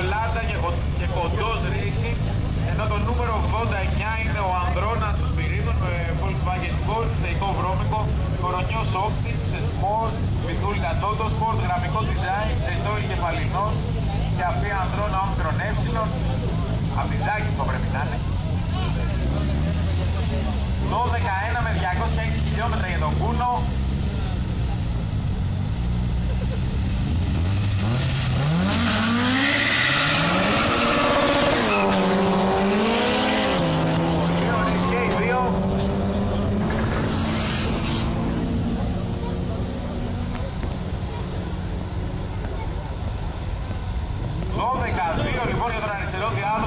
Λάντα και κοντός Racing, ενώ το νούμερο 89 είναι ο Ανδρώνας Σπυρίδων με Volkswagen Golf, θεϊκό βρώμικο, κορονιός Optics, Sport, Βυθούλικας Autosport, γραμμικό design, τσεντόι κεφαλινός και αφή Ανδρώνα όμικρον έψιλον, Αμπιζάκικο πρέπει να είναι. 12-1 με 206 χιλιόμετρα για τον Κούνο. Λοιπόν, για τον αριστερό διάδρομο